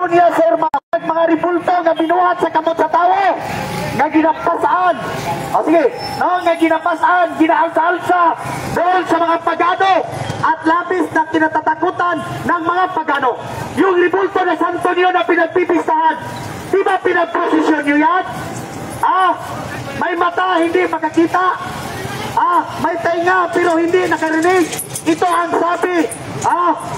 niya sir mga ribulto nga binuhat sa kamot sa tao nga ginapasaan sige nga ginapasaan ginaalsa-alsa doon sa mga pagano at labis na kinatatakutan ng mga pagano. Yung ribulto na santo niyo na pinagpipistahan, di ba pinagprosesyon niyo yan? May mata hindi makakita, may tainga pero hindi nakarinig. Ito ang sabi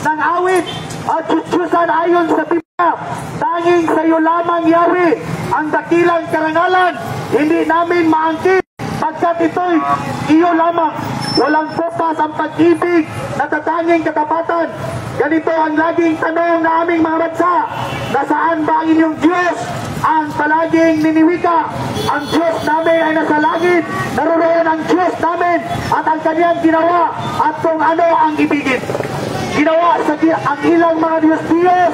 ng awit Diyos-Diyosan ayon sa Biblia, tanging sa iyo lamang Yahweh ang dakilang karangalan, hindi namin maangkin pagkat ito'y iyo lamang. Walang bukas ang pag-ibig na tatanging katapatan. Ganito ang laging tanong na aming mga bansa, nasaan ba ang inyong Diyos? Ang palaging niniwika, ang Diyos namin ay nasa langit, naroroon ang Diyos namin at ang kanyang ginawa at kung ano ang ibigin. Ginawa sa ang ilang mga Diyos-Diyos,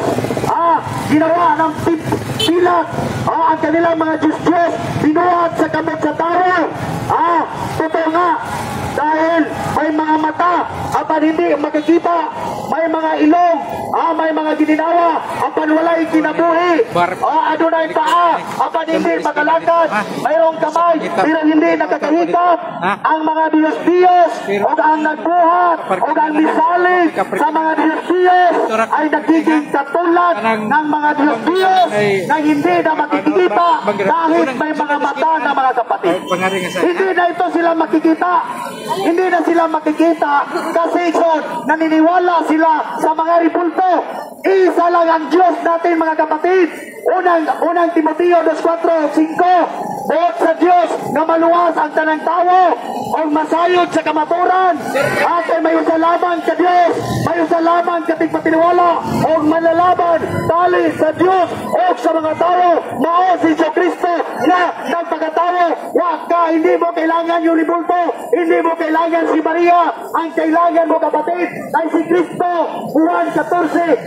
ginawa ng pilat, ang kanilang mga Diyos-Diyos, binuhat sa kamot sa tao. Totoo nga, dahil may mga mata, apan hindi makikita, may mga ilong, may mga gininawa, apan wala'y kinabuhi, adunay paa, apan hindi makalakad, mayroong kamay, pero hindi nakakahikap. Ang mga Diyos-Diyos, o ang nagbuhat, o ang misalig sa mga Diyos-Diyos, ay nagiging katulad ng mga Diyos-Diyos na hindi na makikita dahil may mga mata na mga kapatid. Hindi na ito sila makikita. Hindi na sila makikita kasi naniniwala sila sa mga ribulto. Isa lang ang Diyos natin mga kapatid. Unang Timoteo 2:4-5, buot sa Diyos na maluwas ang tanang tao o masayod sa kamaturan at may usalaman ka Diyos, may usalaman ka tigpatiniwala o manlalaban tali sa Diyos o sa mga tao mao si Kristo na nagpagkatao. Hindi mo kailangan yung ribulto, hindi mo kailangan si Maria, ang kailangan mo kapatid ay si Kristo. Juan 14:1-6,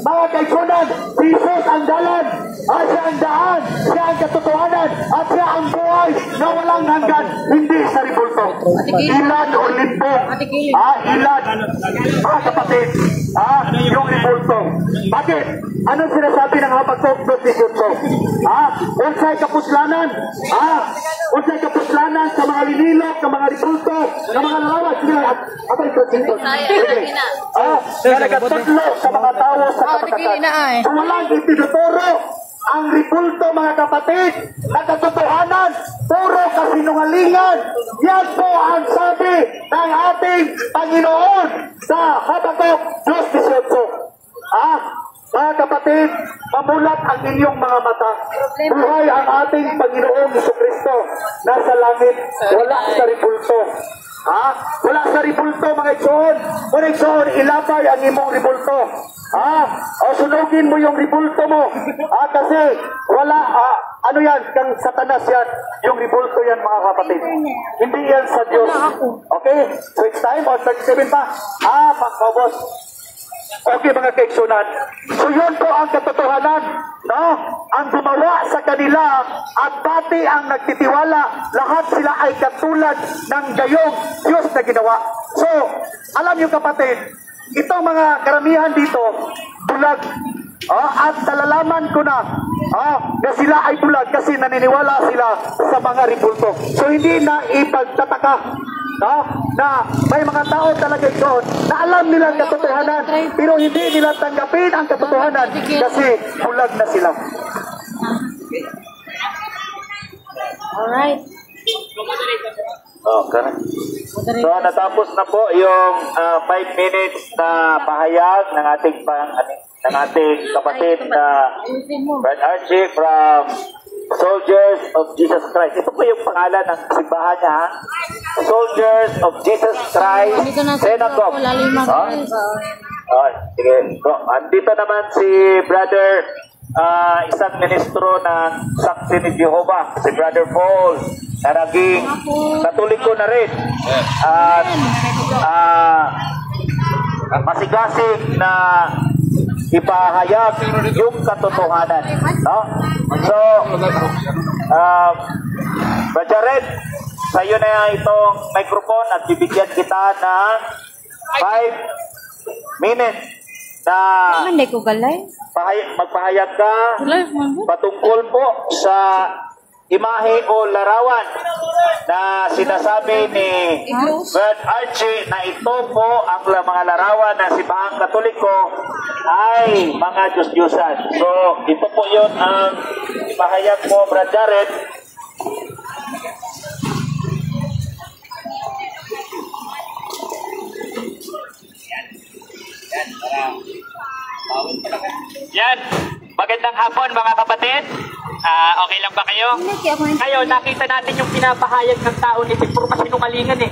mga kaigsunan, si Jesus ang dalan, siya ang daan, siya ang katotohanan, at siya ang buhay na walang hanggan, hindi sa ribulto. Ilan o limbong, ilan, mga kapatid, yung ribulto. Bakit? Anong sinasabi ng Habakuk 2:18? Unsay kapuslanan, unsay kapuslanan sa mga linilok, sa mga ribulto, sa mga lalawas, abay ko dito. Na nagatutlo sa mga tao sa kapatakan. Kung walang itinuturo ang ribulto mga kapatid, na katotohanan, puro kasinungalingan. Yan po ang sabi ng ating Panginoon sa Habakuk 2:18. Mga kapatid, mamulat ang inyong mga mata. Buhay ang ating Panginoong Jesucristo. Nasa langit, wala sa ribulto. Wala sa ribulto mga igsoon. Kung igsoon, ilabay ang imong ribulto. O sunugin mo yung ribulto mo. Kasi wala, ano yan, kang satanas yan. Yung ribulto yan mga kapatid. Hindi yan sa Diyos. Okay? So it's time, o 37 pa. Pagkabos. Okay mga kaigsunan, so yun po ang katotohanan, no? Ang gumawa sa kanila at pati ang nagtitiwala, lahat sila ay katulad ng gayong Diyos na ginawa. So, alam niyo kapatid, itong mga karamihan dito, bulag. At nalalaman ko na sila ay bulag kasi naniniwala sila sa mga ribulto. So hindi na ipagtataka na may mga tao talaga doon na alam nila ang katotohanan pero hindi nila tanggapin ang katotohanan kasi bulag na sila. Alright. Okay. So natapos na po yung 5 minutes na pahayag ng ating kapatid na Brad Archie from Soldiers of Jesus Christ. Ito po yung pangalan ng simbahan niya, ha? Soldiers of Jesus Christ. Senagog. Sige. So, andito naman si Brother, isang ministro ng Saksi ni Jehovah, si Brother Paul, na naging katoliko na rin. At masigasig na ipahayag yung katotohanan. No? So, Brother Red, sa iyo na itong microphone at bibigyan kita ng 5 minutes na magpahayag ka patungkol po sa imahe o larawan na sinasabi ni Brad Archie na ito po ang mga larawan na simbahang Katoliko ay mga Diyos-Diyosan. So, ito po yun ang ipahayag mo, Brad Jared. Yan. Magandang hapon mga kapatid. Okay lang ba kayo? Ngayon, nakita natin yung pinapahayag ng tao ni Tim. Puro kasinungalingan eh.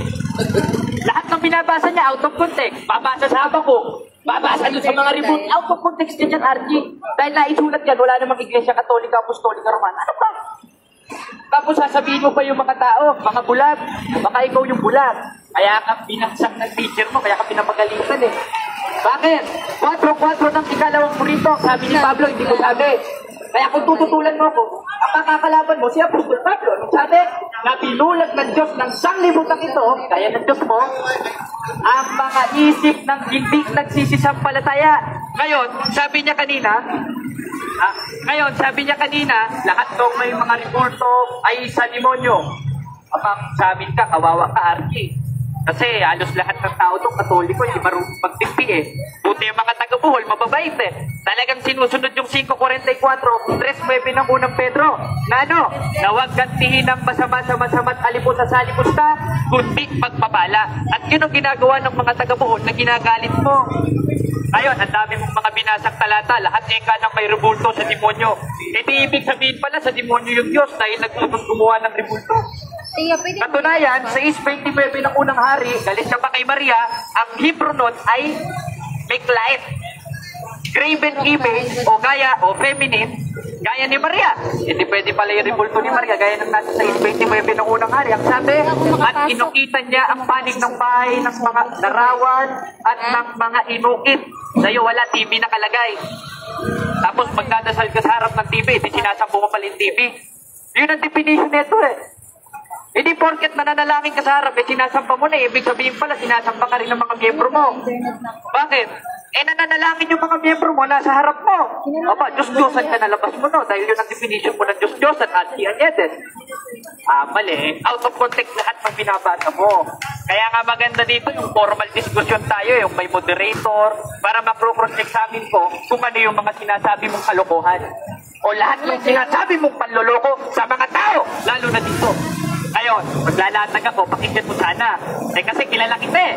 Lahat ng binabasa niya out of context. Babasa sa Habakuk. Babasa doon sa mga reboot. Out of context din yan, RG. Dahil naisulat yan, wala namang Iglesia Katolika, Apostolika, Romana. Ano ba? Tapos sasabihin mo pa yung mga tao, mga bulag. Baka ikaw yung bulag. Kaya ka binaksak ng teacher mo, kaya ka pinapagalitan eh. Bakit? 4-4 ng ikalawang Korinto. Sabi ni Pablo, hindi ko sabi. Kaya kung tututulan mo ko, ang makakalaban mo si Apostol Pablo. Nung sabi, na binulag ng Diyos ng sanglibutan ito, kaya ng Diyos mo, ang mga isip ng hindi nagsisisampalataya. Ngayon, sabi niya kanina, lahat ng may mga reporto ay sa demonyo. Sabi ka, kawawa ka, Archie. Kasi halos lahat ng tao doon, Katoliko, hindi marunong magtimpi eh. Buti yung mga taga-Buhol, mababait eh. Talagang sinusunod yung 5:44, 3:9 ng unang Pedro. Na ano? Na huwag gantihin ng masama sa masama at alipos sa salipusta, kundi pagpapala. At yun ang ginagawa ng mga taga-Buhol na ginagalit mo. Ayun, ang dami mong mga binasang talata, lahat eka nang may rebulto sa demonyo. E di ibig sabihin pala sa demonyo yung Diyos dahil nagtutong gumawa ng rebulto. Katunayan, sa 6:29 ng unang hari, galit siya pa kay Maria, ang Hebrew nun ay Miklayet. Graven image o gaya o feminine, gaya ni Maria. Hindi pwede pala yung rebulto ni Maria, gaya ng nasa sa 6:29 ng unang hari. Ang sabi, at inukitan niya ang panig ng bahay ng mga larawan at ng mga inukit. Sa'yo wala TV nakalagay. Tapos magdadasal ka sa harap ng TV, hindi sinasampo mo pala yung TV. Yun ang definition nito eh. Hindi porket nananalangin ka sa harap, sinasampa mo na, ibig sabihin pala, sinasampa ka rin ng mga miyembro mo. Bakit? Nananalangin yung mga miyembro mo, nasa harap mo. Aba, Diyos-Diyosan ka, nalabas mo no, dahil yun ang definition mo ng Diyos-Diyosan at Anyedes. Mali. Out of context lahat ng binabasa mo. Kaya nga maganda dito yung formal discussion tayo, yung may moderator, para ma-cross-examine ko kung ano yung mga sinasabi mong kalokohan. O lahat ng sinasabi mong panloloko sa mga tao, lalo na dito. Ngayon, maglalatag ako, pakinggan mo sana. Kasi kilala kita eh.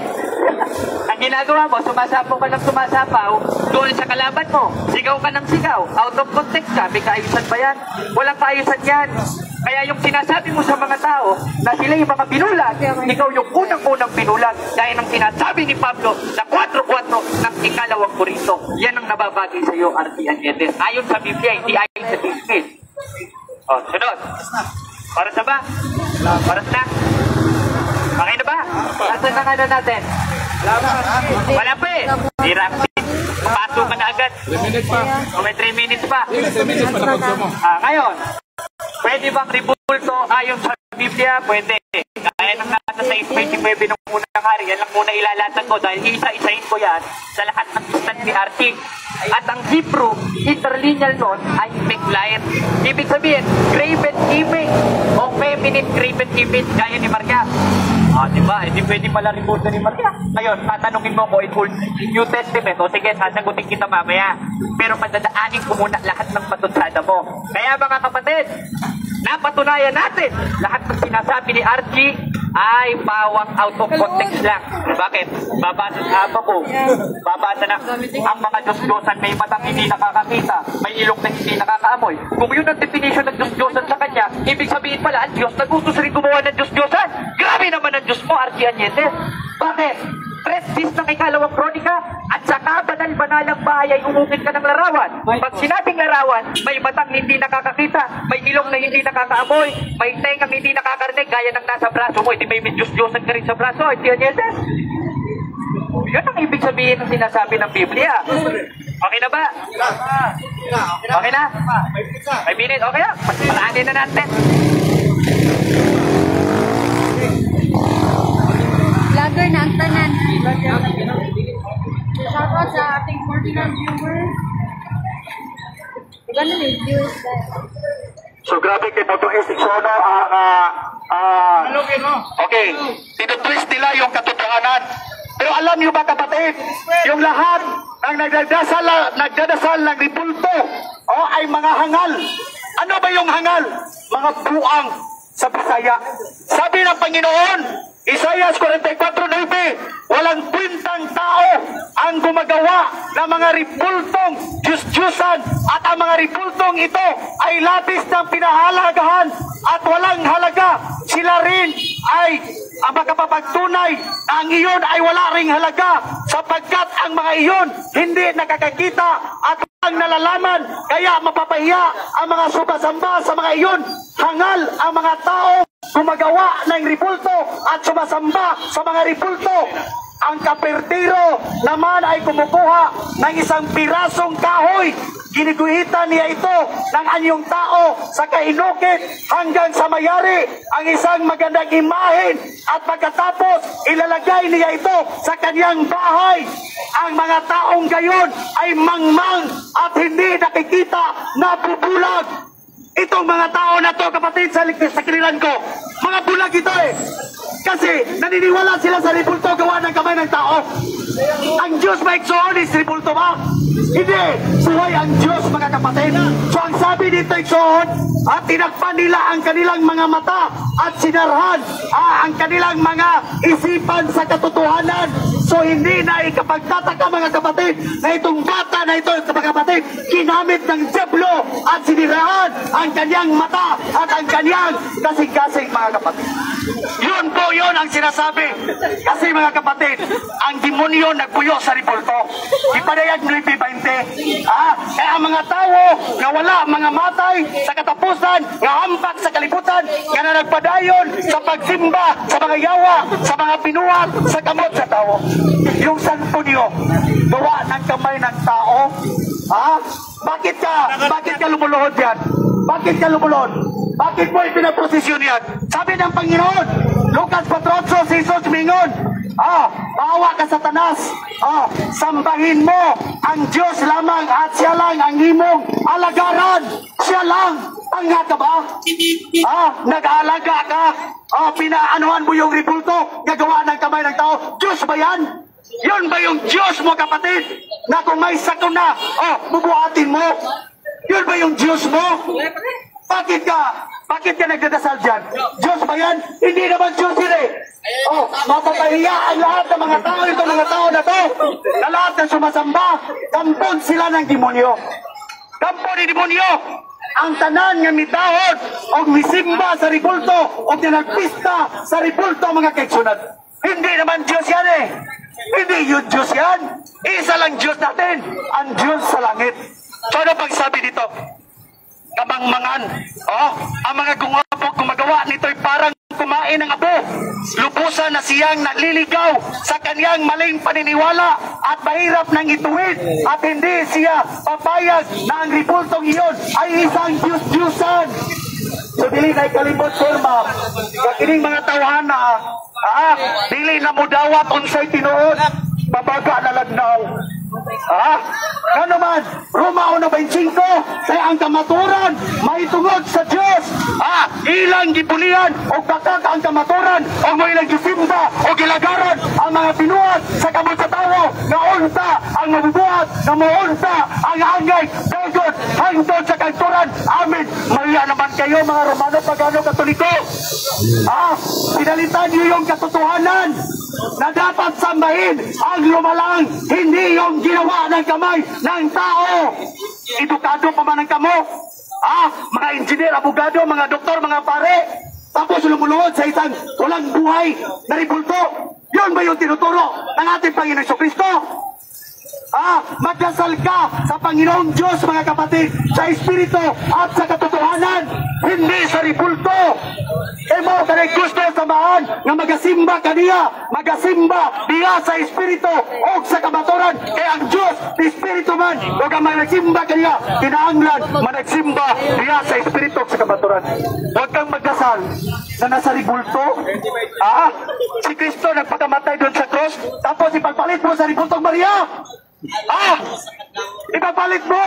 Ang ginagawa mo, sumasapaw ka ng sumasapaw, doon sa kalaban mo, sigaw ka ng sigaw, out of context ka, may kaayusan ba yan? Walang kaayusan yan. Kaya yung sinasabi mo sa mga tao, na sila yung mga binulag, ikaw yung unang-unang binulag, dahil ang sinasabi ni Pablo na 4:4 ng ikalawang Korinto, yan ang nababagay sa iyo, Archie Anyedes. Ayon sa Biblia, hindi ayon sa Disney. Sunod. Para sa ba? Para sa? Okay na ba? Asan na nga natin? Wala pa eh. Di Ramsey. Paso ka na agad. 3 minutes pa. O may 3 minutes pa. 3 minutes pa na pagsumo. Ngayon, pwede bang ribulto ayon sa Biblia? Pwede. Kaya nang nasa sa 6:29 ng unang hari, yan lang muna ilalatag ko dahil isa-isahin ko yan sa lahat ng instant ni Archie. At ang Hebrew, interlineal nun ay Miklayet. Ibig sabihin, graven image o feminine graven image gaya ni Maria. Diba? Hindi pwede pala ribulto ni Maria. Ngayon, tatanungin mo ko in New Testament. O sige, sasagutin kita mamaya. Pero madadaanin ko muna lahat ng patutsada mo. Kaya mga kapatid, napatunayan natin lahat ng sinasabi ni Archie ay pawang out of context lang. Bakit? Babasa sa Habakuk. Babasa na ang mga Diyos-Diyosan may matang hindi nakakakita, may ilong na hindi nakakaamoy. Kung yun ang definition ng Diyos-Diyosan sa kanya, ibig sabihin pala, ang Diyos nagutos rin gumawa ng Diyos-Diyosan. Grabe naman ang Diyos mo, Archie Anyedes. Bakit? Prestis ng ikalawang kronika at saka banal-banalang bahay ay umukit ka ng larawan. Pag sinabing larawan, may matang hindi nakakakita, may ilong na hindi nakakaamoy, may tengang hindi nakakarinig gaya ng nasa braso mo, hindi may Diyos-Diyosan ka rin sa braso, Archie Anyedes. Yun ang ibig sabihin ng sinasabi ng Biblia. Okay na ba? Okay na? 5 minutes, okay na? Paraanin na natin. Vlogger na ang tanan. Shoutout sa ating 49 viewers. Ganun yung views. So grabe kay Moto Estiksono okay, tinutwist nila yung katotohanan. Pero alam niyo ba kapatid, yung lahat ng nagdadasal ng ripulto ay mga hangal. Ano ba yung hangal? Mga buang sa Bisaya. Sabi ng Panginoon, Isaiah 44:9, walang kwintang tao ang gumagawa ng mga ripultong Diyos-Diyusan at ang mga ripultong ito ay labis ng pinahalagahan at walang halaga. Sila rin ay ang makapapagtunay na ang iyon ay wala ring halaga sapagkat ang mga iyon hindi nakakakita at ang nalalaman, kaya mapapahiya ang mga sumasamba sa mga iyon. Hangal ang mga tao gumagawa ng ripulto at sumasamba sa mga ripulto. Ang kapertiro naman ay kumukuha ng isang pirasong kahoy. Giniguhitan niya ito ng anyong tao sa kainukit hanggang sa mayari ang isang magandang imahen at pagkatapos ilalagay niya ito sa kanyang bahay. Ang mga taong gayon ay mangmang at hindi nakikita na bubulag. Itong mga tao na to, kapatid, sa kinilan ko, mga bulag ito Kasi naniniwala sila sa ripulto gawa ng kamay ng tao. Ang Diyos ba iksoon is ripulto ba? Hindi. Suway ang Diyos, mga kapatid. So ang sabi dito iksoon, at tinakpan nila ang kanilang mga mata at sinarhan ang kanilang mga isipan sa katotohanan. So hindi na ikapagtataka, mga kapatid, na itong bata na ito, mga kapatid, ginamit ng Diablo at sinirahan ang kanyang mata at ang kanyang kasing-kasing, mga kapatid. Yun po yun ang sinasabi. Kasi, mga kapatid, ang demonyo nagpuyo sa ripulto. Ipadayag ng 20. Kaya ang mga tao na wala mga matay sa katapusan, nga hambak sa kalibutan, nga na nagpadayon sa pagsimba, sa mga yawa, sa mga pinuhat, sa kamot sa tao. Yung santo niyo, gawa ng kamay ng tao. Bakit ka lumuluhod yan? Bakit ka lumuluhod? Bakit mo ipinaprosesyon yan? Sabi ng Panginoon, Lucas 4:8, si Jesus mingon, bawa ka Satanas, sambahin mo ang Diyos lamang at siya lang ang imong alagaran. Siya lang. Tanga ka ba? Nag-aalaga ka? Pinaanuhan mo yung ripulto, gagawa ng kamay ng tao. Diyos ba yan? Yun ba yung Diyos mo, kapatid? Na kung may sakuna, bubuhatin mo? Yun ba yung Diyos mo? Bakit ka nagdadasal dyan? Diyos ba yan? Hindi naman Diyos yun mapapahiya ang lahat ng mga tao, itong mga tao na to, na lahat na sumasamba, kampon sila ng demonyo. Kampon ni demonyo. Ang tanan nga mitahod o misimba sa ripulto o nagpista sa ripulto, mga kaigsunan. Hindi naman Diyos yan Hindi yun Diyos yan. Isa lang Diyos natin, ang Diyos sa langit. So ano pagsabi dito? Kamangmangan. Ang mga gumagawa nito'y parang kumain ng abo. Lubusan na siyang naliligaw sa kanyang maling paniniwala at mahirap nang ituwid at hindi siya papayag na ang ripultong iyon ay isang Diyos-Diyusan. So dili na ikalimot, sir, ma'am. Kakining mga tawhana, dili na mo dawat unsay tinuod, babaga na lagnaw. Ano man, Roma 1:25, say ang kamaturan may tungod sa Diyos. Ilang gipulian o bakak ang kamaturan o may ilang gisimba o gilagaran ang mga pinuhat sa kamot sa tao na unta ang mabubuhat na maunta ang angay dagod hangtod sa kanturan. Amen. Maya naman kayo, mga Romano, Pagano, Katoliko. Pinalitan niyo yung katotohanan na dapat sambahin ang lumalang, hindi yung ginawa ng kamay ng tao. Edukado pa man ang kamo. Mga engineer, abogado, mga doktor, mga pare, tapos lumuluhod sa isang walang buhay na ripulto. Yun ba yung tinuturo ng ating Panginoon Jesucristo? Magdasal ka sa Panginoong Diyos, mga kapatid, sa Espiritu at sa katotohanan, hindi sa ripulto. Mo kanay gusto samahan nga magasimba kaniya, magasimba diya sa Espiritu o sa kamaturan. Kaya ang Diyos, Espiritu man, o ka magsimba kaniya, kinahanglan managsimba diya sa Espiritu o sa kamaturan. Huwag kang magdasal na nasa ripulto. Si Kristo nagpakamatay doon sa cross, tapos ipagpalit mo sa ripultong Maria. Ipagpalit mo,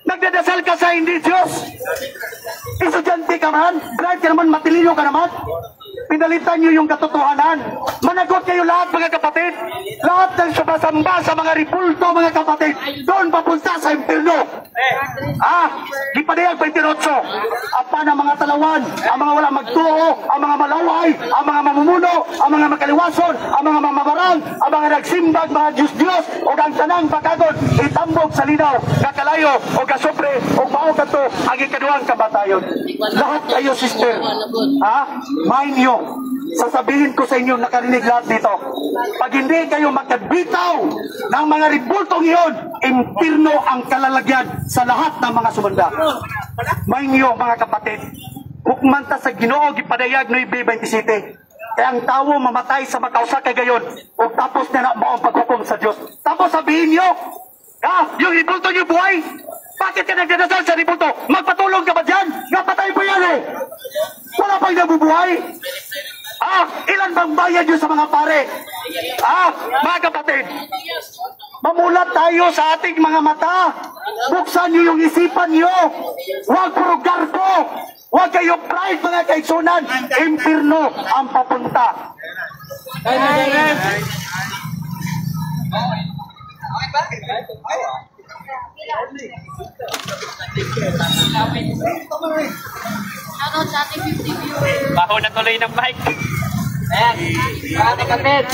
nagdadasal ka sa hindi ka naman, matilino ka naman. Pinalitan niyo yung katotohanan. Managot kayo lahat, mga kapatid. Lahat ng sumasamba sa mga ripulto, mga kapatid, doon papunta sa impirno. Di pa niyang 28. Apa ng mga talawan, ang mga walang magtuo, ang mga malaway, ang mga mamumuno, ang mga makaliwason, ang mga mamabarang, ang mga nagsimbag, mga Diyos-Diyos, o ang tanang pagkagod, itambog sa linaw, kakalayo, o kasupre, o maukato, ang ikaduhang kamatayon. Lahat kayo, sister. Mind nyo, sasabihin ko sa inyo, nakarinig lahat dito. Pag hindi kayo magkabitaw ng mga ripultong iyon, impirno ang kalalagyan sa lahat ng mga sumanda. Mind nyo, mga kapatid, hukmanta sa Ginoo, gipadayag no 27. Kaya ang tao mamatay sa makausa kay gayon, o tapos na maong paghukom sa Diyos. Tapos sabihin nyo, yung ripulto nyo buhay, bakit ka nagdadasal sa ripulto? Magpatulong ka ba dyan? Napatay po yan eh! Wala pang nabubuhay? Ilan bang bayad nyo sa mga pare? Mga kapatid, mamulat tayo sa ating mga mata. Buksan nyo yung isipan nyo. Huwag puro garbo. Huwag kayo pride, mga kaigsunan. Impirno ang papunta. Ano sa ating 50 viewers? Baho na tuloy ng bike. Ayan, mga kapatid,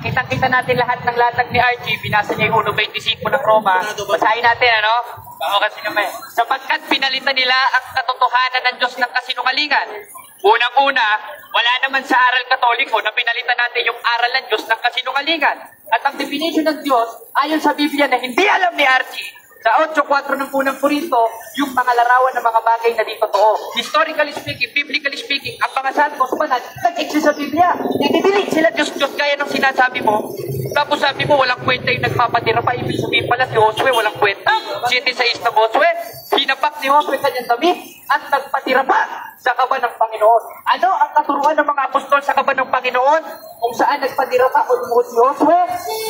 kitang-kita natin lahat ng latag ni Archie. Binasa niya yung 1.25 ng Roma. Basahin natin, ano? Baho kasi naman. Sapagkat pinalitan nila ang katotohanan ng Diyos ng kasinungalingan. Unang-una, wala naman sa aral katoliko na pinalitan natin yung aral ng Diyos ng kasinungalingan. At ang definition ng Diyos, ayon sa Biblia na hindi alam ni Archie, sa 8.4 ng unang Korinto, yung mga larawan ng mga bagay na di totoo. Historically speaking, biblically speaking, ang mga santos banal, nag-exist sa Biblia. Inidilig sila Diyos-Diyos gaya ng sinasabi mo. Tapos sabi mo, walang kwenta yung nagpapatira pa. Ibig sabihin pala si Josue, walang kwenta. 7:6 ng Josue, hinapak ni Josue kanyang damit at nagpatira pa sa kaban ng Panginoon. Ano ang katuruan ng mga apostol sa kaban ng Panginoon? Kung saan nagpatira pa o lumuhod si Josue?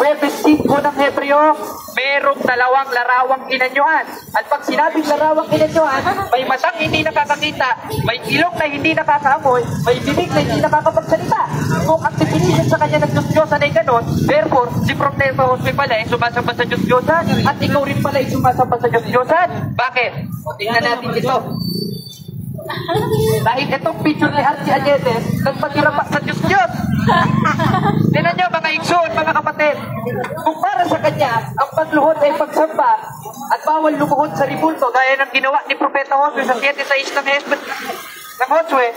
Huwebes 5 ng Hebreo, merong 2 larawang inanyuan. At pag sinabing larawang inanyuan, may matang hindi nakakakita, may ilong na hindi nakakaamoy, may bibig na hindi nakakapagsalita. Kung ang definition sa kanya ng Diyos-Diyosan ay ganon, therefore, si Propeta Josue pala ay sumasamba sa Diyos-Diyosan at ikaw rin pala ay sumasamba sa Diyos-Diyosan. Bakit? O tingnan natin dito. Dahil itong picture ni Archie Añetes, nagpatira pa sa Diyos-Diyos. Tingnan nyo mga igsoon, mga kapatid. Kung para sa kanya, ang pagluhod ay pagsamba at bawal lumuhod sa ribulto gaya ng ginawa ni Propeta Josue sa 7:6 ng Josue.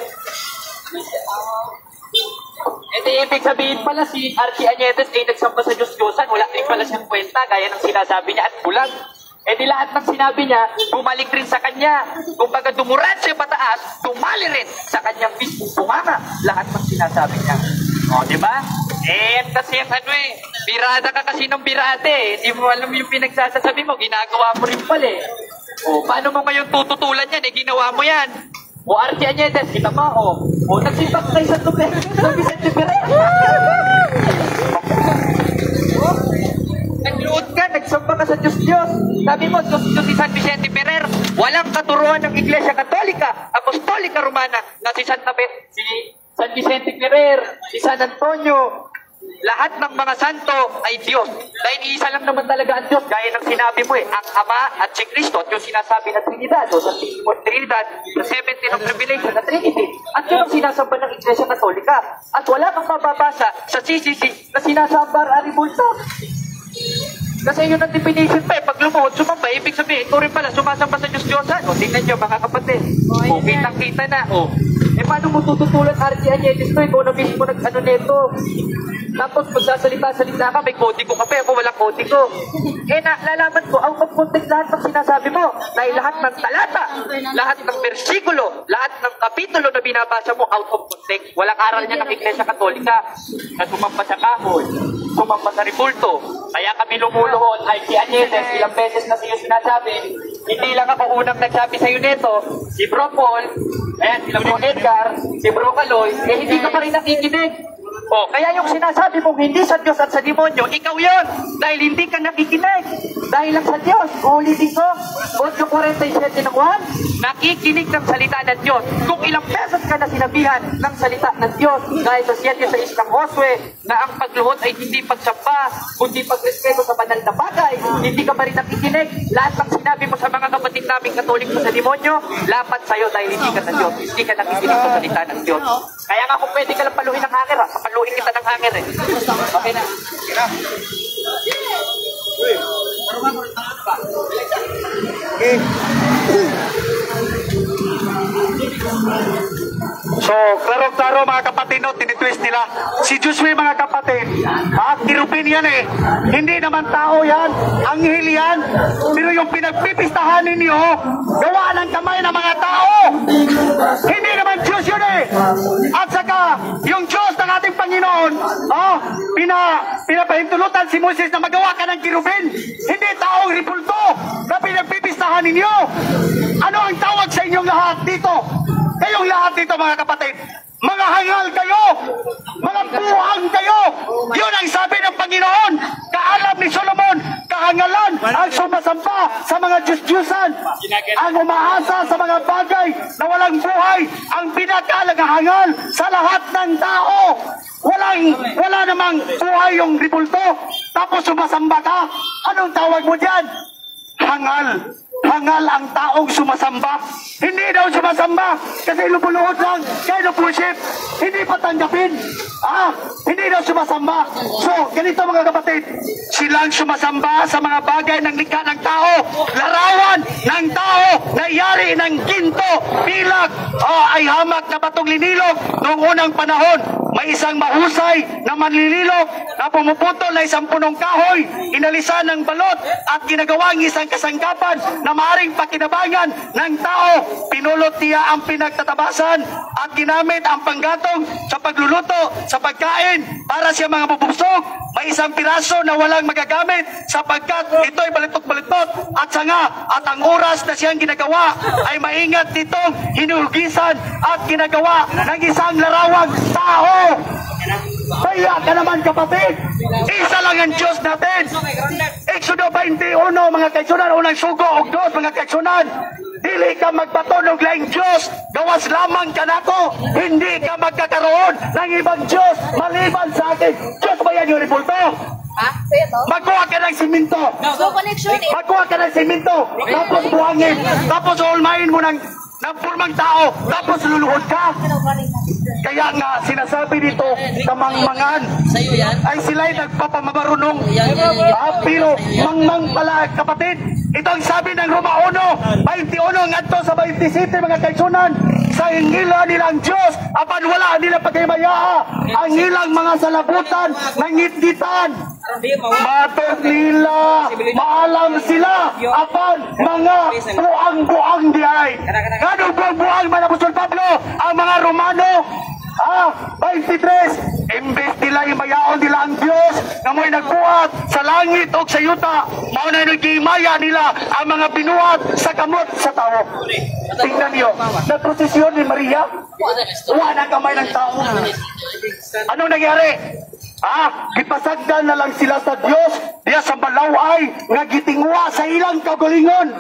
Ito ibig sabihin pala si Archie Añetes ay nagsamba sa Diyos-Diyosan. Wala rin pala siyang kwenta gaya ng sinasabi niya at bulag. Di lahat ng sinabi niya, bumalik rin sa kanya. Kung baga dumurat siya pataas, tumali rin sa kanyang mismo bunganga. Lahat ng sinasabi niya. O, di ba? Kasi yung birada ka kasi ng birate. Di mo alam yung pinagsasasabi mo, ginagawa mo rin pala eh. O, paano mo ngayon tututulan yan? Ginawa mo yan. O, Archie Añetes, kita mo, o, nagsibak kayo sa Vicente Ferrer. Nagluod ka, nagsamba ka sa Diyos-Diyos. Sabi mo, Diyos-Diyos si San Vicente Ferrer. Walang katuruan ng Iglesia Katolika, Apostolika Romana, na si San Vicente Ferrer, si San Antonio, lahat ng mga santo ay Diyos. Dahil isa lang naman talaga ang Diyos, gaya ng sinabi mo ang Ama at si Kristo, at yung sinasabi na Trinidad, o sa Trinidad, the 17 of Revelation na Trinity, at yun ang sinasamba ng Iglesia Katolika. At wala kang mababasa sa CCC na sinasamba ang Aribulto. Kasi yun ang definition pa pag lumuhod, sumamba, ibig sabihin, ito rin pala, sumasamba sa Diyos-Diyosan. O, tingnan nyo, mga kapatid. O, kitang-kita na. O, paano mo tututulan Archie Añetes to? Ikaw na mismo nag-ano nito. Tapos, magsasalita-salita ka, may kodigo ka pa, ako walang kodigo. Nalalaman ko, out of context lahat ng sinasabi mo. Dahil lahat ng talata, lahat ng versikulo, lahat ng kapitulo na binabasa mo, out of context. Walang aral niya ng Iglesia Katolika na sumamba sa kahoy, sumamba sa ribulto. Kaya kami lumuluhod, Archie Añetes, ilang beses na siya sinasabi, hindi lang ako unang nagsabi sa'yo nito, si Bro Paul, si Bro Edgar, si Bro Caloy, hindi ka pa rin nakikinig. O, kaya yung sinasabi mong hindi sa Diyos at sa demonyo, ikaw yon dahil hindi ka nakikinig. Dahil lang sa Diyos, ulitin ko, 8:47 ng 1, nakikinig ng salita ng Diyos. Kung ilang beses ka na sinabihan ng salita ng Diyos, gaya sa 7:6 ng Josue, na ang pagluhod ay hindi pagsamba, kundi pagrespeto sa banal na bagay, hindi ka pa rin nakikinig. Lahat ng sinabi mo sa mga kapatid naming Katolik sa demonyo, lapat sa'yo dahil hindi ka sa Diyos. Hindi ka nakikinig sa salita ng Diyos. Kaya nga kung pwede ka lang paluhin ng hanger, papaluhin kita ng hanger eh. Okay na. So, klaro-klaro mga kapatid, no, tinitwist nila. Si Joshua mga kapatid, kirupin yan eh. Hindi naman tao yan, anghel yan. Pero yung pinagpipistahan ninyo, gawa ng kamay ng mga tao. Hindi naman Diyos yun eh. At saka, yung Diyos ng ating Panginoon, pinapahintulutan si Moses na magawa ka ng kirubin. Hindi taong ripulto na pinagpipistahan ninyo. Ano ang tawag sa inyong lahat dito? Kayong lahat dito mga kapatid, mga hangal kayo, mga buhang kayo. Yun ang sabi ng Panginoon. Kaalam ni Solomon, kahangalan ang sumasamba sa mga Diyos-Diyusan. Ang umaasa sa mga bagay na walang buhay, ang pinakalahangal sa lahat ng tao. Wala namang buhay yung ribulto, tapos sumasamba ka. Anong tawag mo dyan? Hangal. Hangal ang taong sumasamba. Hindi daw sumasamba kasi lupuluhod lang, kaya lupuship. Hindi patanggapin. Hindi daw sumasamba. So, ganito mga kapatid, silang sumasamba sa mga bagay ng likha ng tao, larawan ng tao na iyari ng ginto, pilag, ay hamak na batong linilog noong unang panahon. May isang mahusay na manlililog na pumuputol na isang punong kahoy, inalisan ng balot at ginagawang isang kasangkapan na maaring pakinabangan ng tao. Pinulot niya ang pinagtatabasan at ginamit ang panggatong sa pagluluto, sa pagkain para siya mga bubusog. May isang piraso na walang magagamit sapagkat ito'y balitot-balitot at sanga, at ang oras na siyang ginagawa ay maingat nitong hinugisan at ginagawa ng isang larawang tao. Kaya ka naman kapatid, isa lang ang Diyos natin. Exodo 21 mga kaigsunan, unang sugo og dos mga kaigsunan. Dili ka magpatunog lang Diyos, gawas lamang ka nako. Hindi ka magkakaroon ng ibang Diyos maliban sa akin. Diyos ba yan yung ribulto? Magkuha ka ng siminto. Magkuha ka ng siminto, tapos buhangin, tapos ulmahin mo ng purmang tao, tapos luluhod ka. Kaya nga sinasabi dito, kamangmangan ay sila'y nagpapamamarunong. Pero mangmang pala kapatid. Ito ang sabi ng Roma 1:21 ngadto sa 27 mga kaigsunan. Sa ingila nilang Diyos, apan wala nila pagkaymaya. Ang ilang mga salabutan, nangitgitan. Matod nila, maalam sila, apan mga buang-buang diay. Ganong buang-buang man Apostol Pablo, ang mga Romano, 23, imbes nila imayaon nila ang Diyos na mo'y nagbuhat sa langit o sa yuta, mauna nagimaya nila ang mga binuhat sa kamot sa tao. Tingnan niyo, nagprosesyon ni Maria, wala kamay ng tao. Anong nangyari? Gipasagdan na lang sila sa Diyos diya sa balaway nga gitingwa sa ilang kagalingon.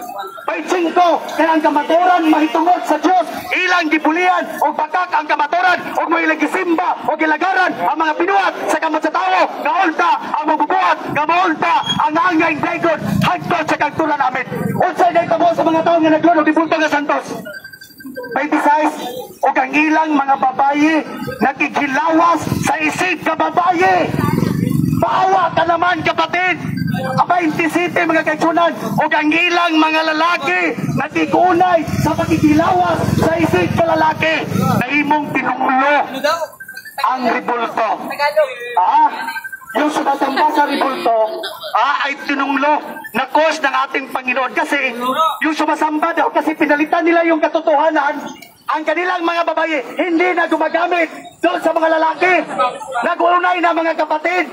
Paitsingko kaya ang kamaturan mahitungod sa Diyos, ilang gipulian o bakak ang kamaturan o mo ilang gisimba o gilagaran ang mga binuhat sa kamot sa tao. Gaulta ang mabubuhat, gamaulta ang angay dagon hagtod sa kagtulan namin. Unsay na itabo sa mga tao nga naglunog di bulto nga santos. 26, o ang ilang mga babayi nakikilawas sa isig ka babayi. Bawa ka naman kapatid. 27 mga kaigsunan, o ang ilang mga lalaki nakikunay sa pagkikilawas sa isig ka lalaki na imong tinunglo ang ribulto. Yung sumasamba sa ribulto ay tinunglo na cause ng ating Panginoon. Kasi yung sumasamba daw, kasi pinalitan nila yung katotohanan. Ang kanilang mga babae hindi na gumagamit doon sa mga lalaki. Nag-unay na mga kapatid,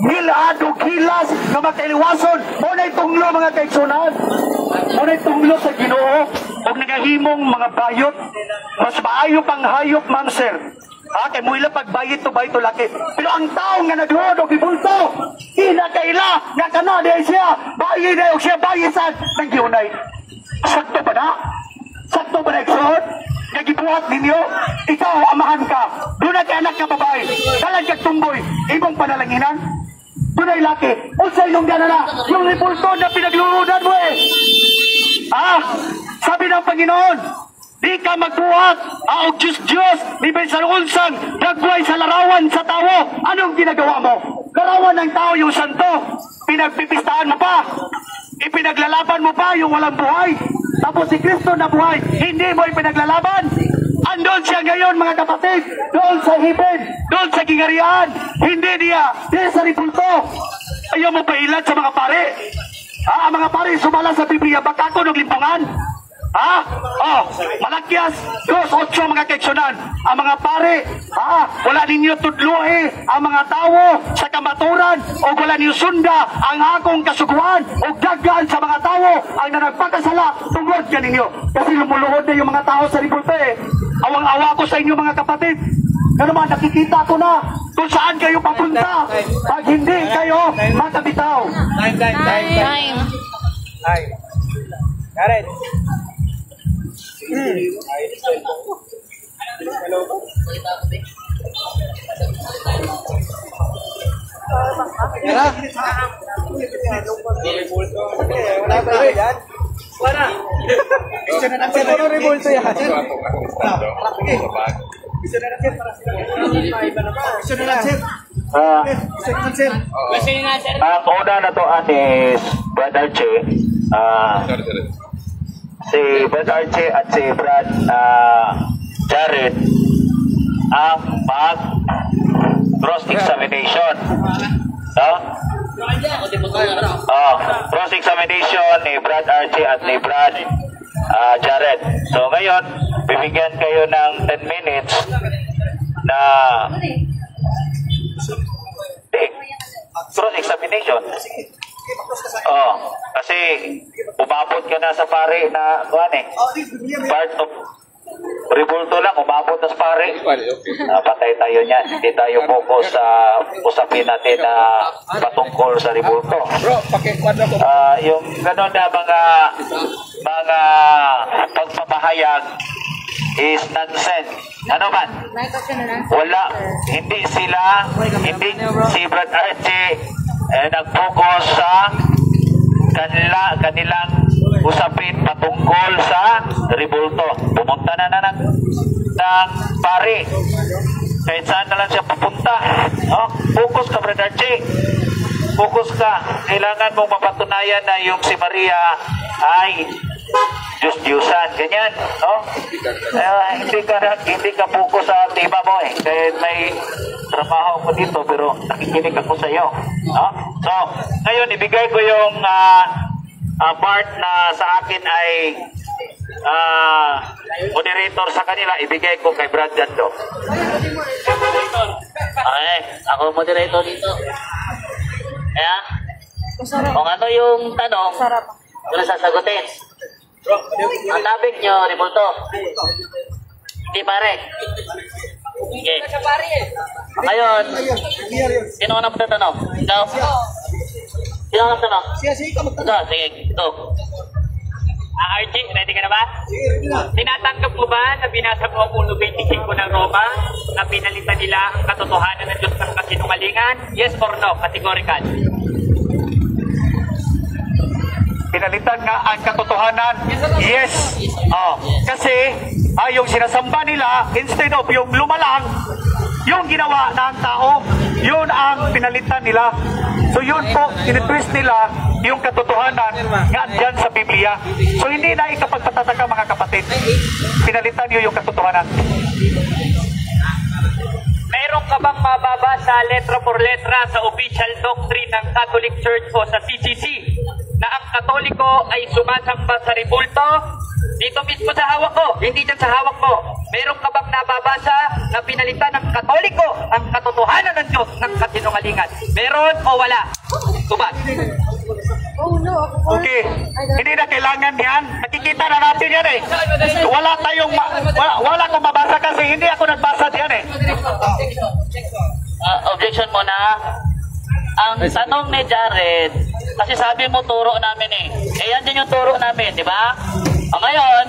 hilado hilas na magkailiwason. Muna'y tunglo mga kaigsunan. Muna'y tunglo sa Ginoo. Huwag nagahimong mga bayot. Mas maayo pang hayop man sir. Kay mo ila pagbayit to bayit to laki. Pero ang tao nga nagluod og gibulto, kinakaila nga kana di siya bayit na siya bayisan ng giunay. Sakto ba na? Sakto ba na igsoon? Nagibuhat ninyo, ikaw amahan ka. Doon kay anak ka babae, dalag kag tumboy, imong panalanginan. Doon ay laki, unsay nung ganana, yung ripulto na pinagluludan mo eh. Sabi ng Panginoon, di ka magbuhat, og Diyos, libay sa unsang, dagway sa larawan sa tao. Anong ginagawa mo? Larawan ng tao yung santo, pinagpipistahan mo pa, ipinaglalaban mo pa yung walang buhay. Tapos si Kristo na buhay, hindi mo ipinaglalaban. Andon siya ngayon mga kapatid, doon sa hibin, doon sa gingarian, hindi niya sa ripulto. Ayaw mo pailan sa mga pare. Ang mga pare sumala sa Biblia, baka ako ng limpangan. Malakyas, 2:8 mga keksyonan. Ang mga pare, wala ninyo tudluhi ang mga tao sa kamaturan o wala ninyo sunda ang akong kasuguan o dagaan sa mga tao ang nanagpakasala tungod ka ninyo. Kasi lumuluhod na yung mga tao sa ripulto eh. Awang-awa ko sa inyo mga kapatid. Na naman nakikita ko na kung saan kayo papunta pag hindi kayo makabitaw. Time. Karen. Wala ba yan? Wala. Isa na natin yung revolto yan. Isa na natin para sila. Isa na natin. Ang una na to is Brad Archie. Si Brad Archie at si Brad Jared ang cross examination. Cross examination ni Brad Archie at ni Brad Jared. So ngayon, bibigyan kayo ng 10 minutes na cross examination. Kasi umabot ka na sa pare na part of ribulto lang, umabot na sa pare. Patay tayo niyan. Hindi tayo focus sa usapin natin na patungkol sa ribulto. Yung gano'n na mga pagpapahayag is nonsense. Ano man? Wala. Hindi si Brad Archie nag-focus sa kanilang usapin patungkol sa ribulto. Pumunta na ng pare. Kahit saan na lang siya pupunta. Focus ka, Brad Archie. Focus ka. Kailangan mong mapatunayan na yung si Maria ay Diyos-Diyusan. Ganyan. Hindi ka focus sa tema mo eh. Kahit may trabaho ko dito pero nakikinig ako sa iyo. So, ngayon ibigay ko yung part na sa akin ay moderator sa kanila, ibigay ko kay Brad Jando. Okay, ako moderator dito. Kung ano yung tanong, yun ang sasagutin. Ang topic nyo, ribulto. Hindi pare. Okay. Ngayon, sino ka na magtatanong? Ikaw? Sino ka na magtatanong? Sige, ito. Archie, ready ka na ba? Tinatanggap mo ba na binasa mo ang 1:25 ng Roma na pinalitan nila ang katotohanan ng Diyos ng kasinungalingan? Yes or no? Categorical. Pinalitan nga ang katotohanan. Yes. Kasi yung sinasamba nila, instead of yung lumalang, yung ginawa ng tao, yun ang pinalitan nila. So yun po, tinitwist nila yung katotohanan nga dyan sa Biblia. So hindi na ikapagpatataka mga kapatid. Pinalitan nyo yung katotohanan. Meron ka bang mababasa letra por letra sa official doctrine ng Catholic Church o sa CCC na ang Katoliko ay sumasamba sa ribulto? Dito mismo sa hawak ko, hindi dyan sa hawak mo. Meron ka bang nababasa na pinalitan ng Katoliko ang katotohanan ng Diyos ng kasinungalingan? Meron o wala? Subad. Okay. Hindi na kailangan yan. Nakikita na natin yan eh. Wala wala akong mabasa kasi hindi ako nagbasa diyan eh. Objection muna. Ang tanong ni Jared, kasi sabi mo turo namin eh. Eh yan din yung turo namin, di ba? O ngayon,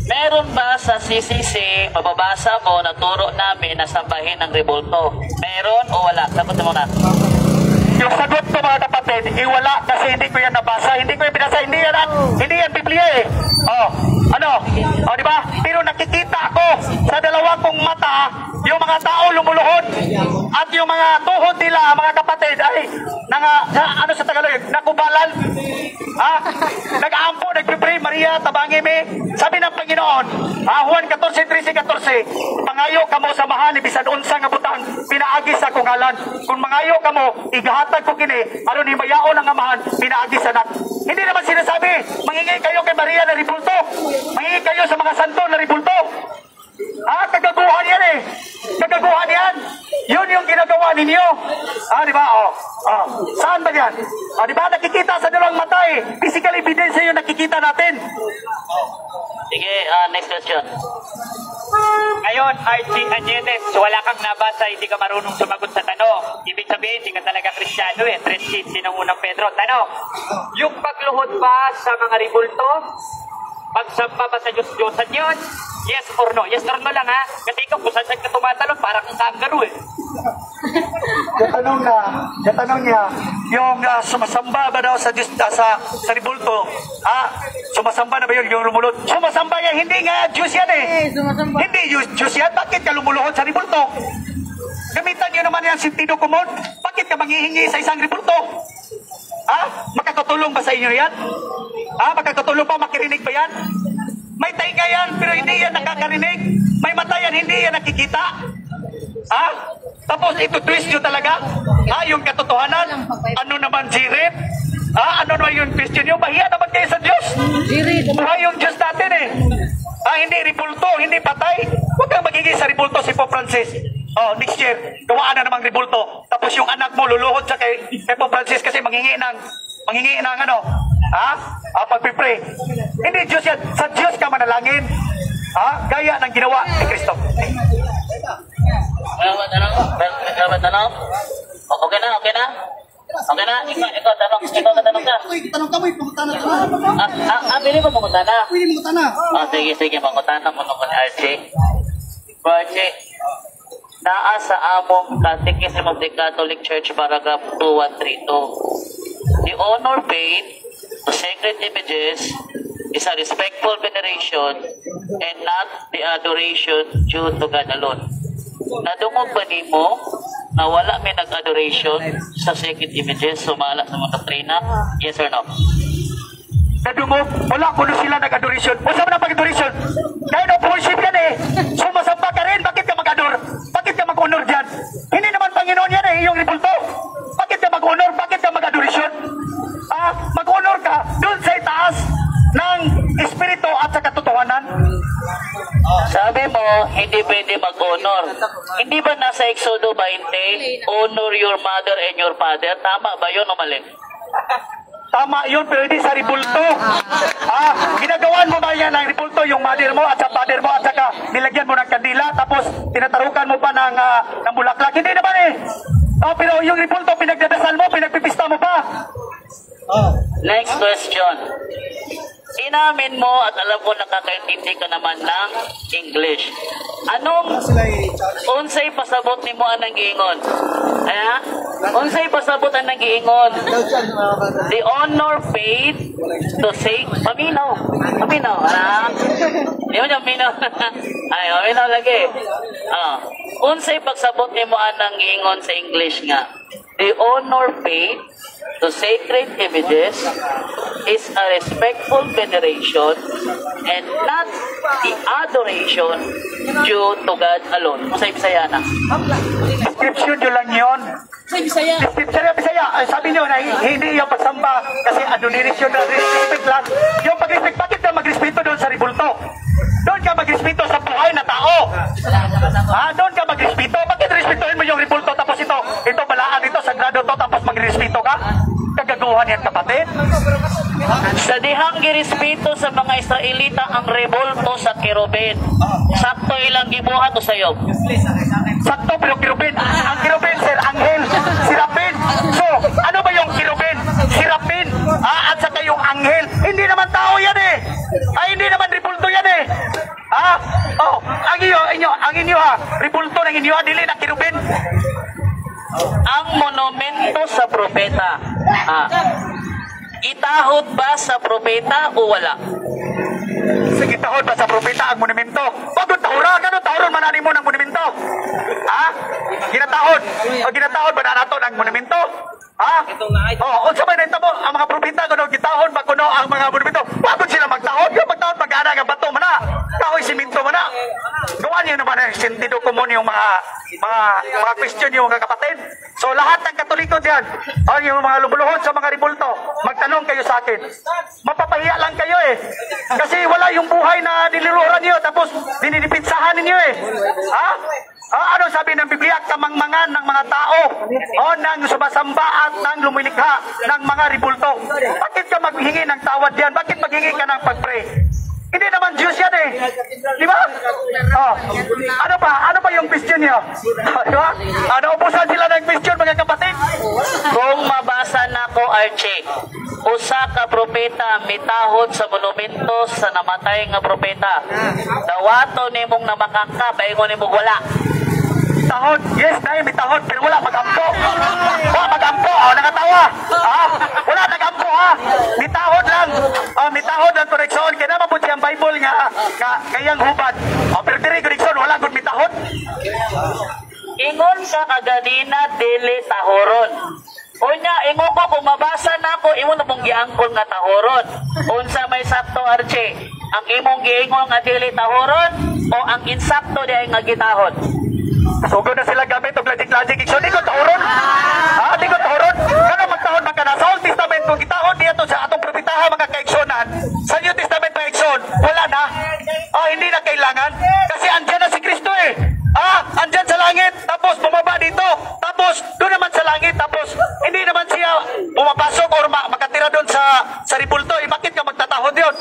meron ba sa CCC, mababasa mo na turo namin na sambahin ng rebulto? Meron o wala? Sagot mo na. Yung sagot ko mga kapatid, wala kasi hindi ko yan nabasa, hindi ko yan binasa, hindi yan Biblia eh. Di ba? Pero nakikita ako sa dalawa kong mata, yung mga tao lumuluhod at yung mga tuhod nila, mga kapatid, ay ano sa Tagalog, nakubalan. Nag-aampo, nagpipray, Maria, tabangi mi. Sabi ng Panginoon, Juan 14:13-14, pangayo kamo sa mahal, bisan unsa nga butang, pinaagi sa kong ngalan. Kung mangayo kamo, igahatag ko kini, aron ni mayaon ang amahan, pinaagi sa anak. Hindi naman sinasabi, mangingi kayo kay Maria na ribulto, mangingi kayo sa mga santo na ribulto. Kagaguhan yan eh. Kagaguhan yan. Yun yung ginagawa ninyo. Di ba? Saan ba yan? Di ba? Nakikita sa dalawang mata eh. Physical evidence yung nakikita natin. Sige, next question. Ngayon, Archie Anyenes, wala kang nabasa, hindi ka marunong sumagot sa tanong. Ibig sabihin, hindi ka talaga Kristiyano eh. 3:15 ng unang Pedro. Tanong, yung pagluhod ba sa mga ribulto? Pagsamba ba sa Diyos-Diyosan yun? Yes or no? Yes or no lang ha? Kasi ikaw kung saan ka tumatalon, parang kang kangaroo eh. Yung tanong niya, yung sumasamba ba daw sa Diyos, sa ribulto? Sumasamba na ba yun, yung lumulod? Sumasamba niya, hindi nga Diyos yan eh. Hindi Diyos yan, bakit ka lumuluhod sa ribulto? Gamitan niyo naman yan sentido komon. Bakit ka manghihingi sa isang ribulto? Makakatulong ba sa inyo yan? Makakatulong ba? Makirinig ba yan? May tainga yan, pero hindi yan nakakarinig. May mata yan, hindi yan nakikita. Tapos ito-twist nyo talaga? Yung katotohanan? Ano naman, Jirit? Ano naman yung question nyo? Bahiya naman kayo sa Diyos. Buhay yung Diyos natin eh. Hindi ribulto, hindi patay. Huwag kang magiging sa ribulto si Pope Francis. Next year, gawaan na namang ribulto. Tapos yung anak mo luluhod sa kay Pope Francis kasi manghingi ng ano? Pagpipray. Hindi Diyos yan. Sa Diyos ka manalangin. Gaya ng ginawa ni Kristo. Tanong? Okay na? Okay na? Ikaw tanong ka. Tanong ka mo, pangutana ka. Pili mo pangutana. Pwede mangutana. Sige, pangutana mo naman ni Archie. Archie, naa sa among Catechism of the Catholic Church, paragraph 2132. The honor paid to sacred images is a respectful veneration and not the adoration due to God alone. Nadungog ba nimo na wala may nag-adoration sa sacred images sumala sa mga doktrina? Yes or no? Nadungog, wala kuno sila nag-adoration. Wala na pag-adoration. Dahil no worship yan eh. Sumasamba ka rin, bakit ka mag-ador? Bakit ka mag-honor dyan? Hindi naman Panginoon yan eh, yung ribulto. Bakit ka mag-honor? Bakit ka mag-adoration? Mag-honor ka dun sa itaas ng espiritu at sa katotohanan. Sabi mo, hindi pwede mag-honor. Hindi ba nasa Exodo 20, honor your mother and your father? Tama ba yun o mali? Tama yun, pero hindi sa ribulto. Ginagawan mo ba yan ng ribulto, yung mother mo at sa father mo at saka nilagyan mo ng kandila tapos tinatarukan mo pa ng bulaklak? Hindi naman eh. Pero yung ribulto, pinagdadasal mo, pinagpipista mo pa. Next question. Inamin mo at alam ko nakakaintindi ka naman ng English. Unsay pasabot ni mo ang nag-iingon? Unsay pasabot ang nag-iingon? The honor paid to say, paminaw. Di mo paminaw. Paminaw lagi. Unsay pagsabot ni mo ang nag-iingon sa English nga? The honor paid to sacred images is a respectful veneration and not the adoration due to God alone. Sa Bisaya na. Description nyo lang yun. Description yung Bisaya. Sabi nyo na hindi yung pagsamba kasi adoration na respect lang. Yung pag-respect, bakit ka mag-respeto doon sa ribulto? Doon ka mag-respeto sa buhay na tao. Doon ka mag-respeto. Bakit respetuhin mo yung ribulto tapos ito balaan ito, sagrado to, tapos mag-respeto ka? Kagagawa nagustuhan yan kapatid? Sa dihang girespeto sa mga Israelita ang revolto sa Kirubin. Sakto ilang gibuhat o sayop. Sakto pero kirubin. Ang kirubin, sir, anghel. Sirapin. So, ano ba yung kirubin? Sirapin. At saka yung anghel. Hindi naman tao yan eh. Ay, hindi naman ribulto yan eh. Ang inyo ha. Ribulto ng inyo ha. Dili na kirubin. Ang monumento sa propeta. Itahod ba sa propeta o wala? Sige, tahod ba sa propeta ang monumento? Pagod tahuran. Ano tahuran manani mo ng monumento? Ginatahod. O ginatahod ba na nato ng monumento? Unsa may nahitabo ang mga propeta kuno gitahod ba kuno ang mga monumento? Pagod sila magtahod. Yung magtahod mag-ana nga bato man na. Kahoy siminto man na. Gawa niyo naman ang sentido komon yung mga question yung mga kapatid. So lahat ng Katoliko diyan, yung mga lubuluhod sa mga ribulto, magtanong kayo sa akin. Mapapahiya lang kayo eh. Kasi wala yung buhay na nililuran niyo tapos dinidipitsahan ninyo eh. Ano sabi ng Biblia? Kamangmangan ng mga tao nang sumasamba at nang lumilikha ng mga ribulto. Bakit ka maghingi ng tawad yan? Bakit maghingi ka ng pag-pray? Hindi naman Diyos yan eh. Di ba? Ano pa yung question niyo? Di ba? Ubusan sila ng question mga kapatid. Kung mabasa na ko, Archie, usa ka propeta mitahod sa monumento sa namatay nga propeta. Dawato nimong namakaka, paingon nimong wala. Tahod, yes, dahil may tahod, pero wala magampo. Wala magampo, nakatawa. Wala nagampo, may tahod lang. May tahod lang koreksyon. Kaya naman po siyang Bible nga kayang hubad. Pero diri koreksyon, wala gud may tahod. Ingon ka kaganina dili tahoron. Unya, ingon ko kung mabasa na ako, ingon na pong giangkol nga tahoron. Unsa may sakto, Archie? Ang imong giingon nga dili tahoron o ang insakto diay nga gitahod? Sugod na sila gamit og logic. So di ko tahoron. Di ko tahoron. Kano magtahon man kana sa Old Testament kung gitahod diya to sa atong propetaha mga kaigsonan. Sa New Testament mga igsoon, wala na. Hindi na kailangan kasi andyan na si Kristo eh. Andyan sa langit tapos bumaba dito. Tapos doon naman sa langit tapos hindi naman siya pumapasok or makatira doon sa ribulto. Bakit ka magtatahod yun?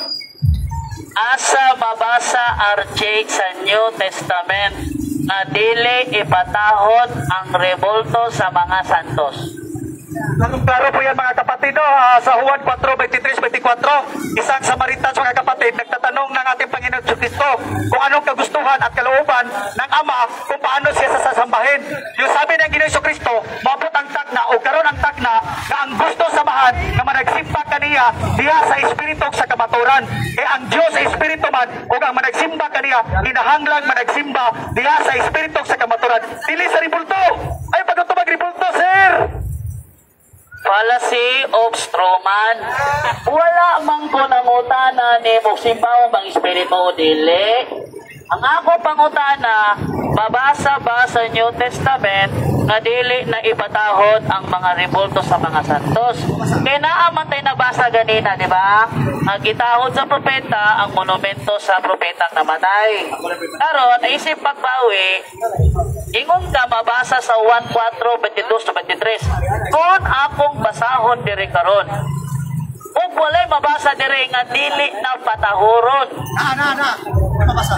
Asa mabasa, Archie, sa New Testament na dili ipatahod ang revolto sa mga santos? Klaro po yan mga kapatid. Sa Juan 4:23-24, isang Samaritan mga kapatid nagtatanong ng ating Panginoon Kristo kung anong kagustuhan at kalooban ng Ama kung paano siya sasambahin. Yung sabi ng Ginoong Kristo, maabot ang takna o karon ang takna na ang gusto samahan na managsimba kaniya diha sa espiritu sa kamaturan. Ang Diyos sa espiritu man o ang managsimba kaniya hinahanglang managsimba diha sa espiritu sa kamaturan. Dili sa ribulto. Ay pagkatubag ribulto, sir. Fallacy of Stroman. Wala man ko nangutana ni Moksimbaw bang espiritu dili. Ang ako pangutana, mabasa ba sa New Testament na dili na ipatahod ang mga ribulto sa mga santos? Kaya naaman tayo nabasa ganina, di ba? Ang gitahod sa propeta, ang monumento sa propetang namatay. Karon, naisip pagbawi, ingon ka mabasa sa 1:4:22-23. Kung akong basahon diri karon, kung walay mabasa diri nga dili na patahoron. Mabasa.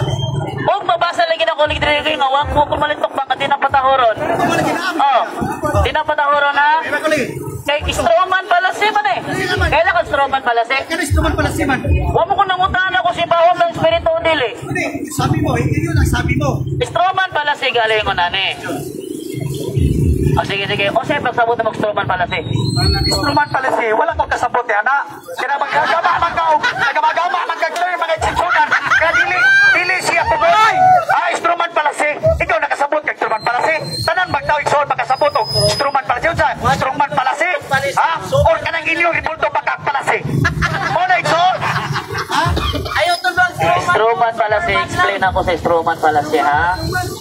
Kung mabasa lagi na kulig diri kay nga wag mo kumalitok ba di na patahoron. Di na patahoron ha. Kay Stroman pala si man eh. Kailan ka Stroman pala si? Kaya Stroman pala si man. Wa mo ko nangutana ko si bawon ng espiritu dili. Sabi mo, hindi yun ang sabi mo. Stroman pala si galingon ani. Sige. O siya, pagsabot na mag-Stroman pala si. Stroman pala si. Wala kong kasabot yan, ha? Kaya magagama man kag-clear mga eksipsunan. Kaya dili siya pugoy. Stroman pala si. Ikaw nakasabot kag Stroman pala si. Tanan magtao iksoon makasabot o Stroman pala si. Stroman pala si. Or kanang inyong ribulto pakak pala si. O na iksoon. Ayaw tulong Stroman pala si. Explain ako sa Stroman pala si, ha?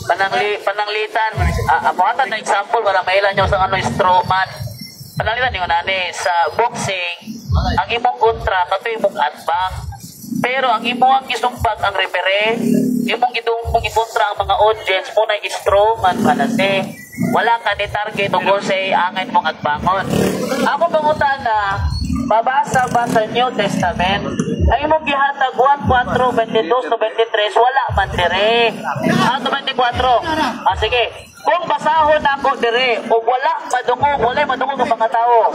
Pananglitan. Amuatan na example, wala mailan nyo sa Stroman. Pananglitan yung nani, sa boxing, ang imong kontra, kato imong atbang. Pero ang imong isumpag ang referee, imong ikontra ang mga audience, muna Stroman pala si. wala ka ni target tungkol sa angin mong agbangon. Ako pangutan na babasa ba sa New Testament ay imong gihatag 1:4:22 to 23 wala man dire. 24. Sige. Kung basahon ako dire o wala madungog ang mga tao.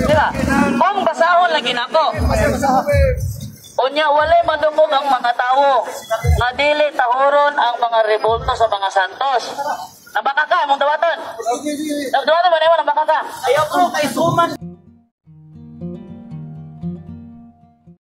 Diba? Kung basahon lagi nako. Unya walay madungog ang mga tao. Nga dili tahuron ang mga rebulto sa mga santos. Nabaka ka mong dawaton. Dawaton man nabaka ka. Ayaw ko kay Suman.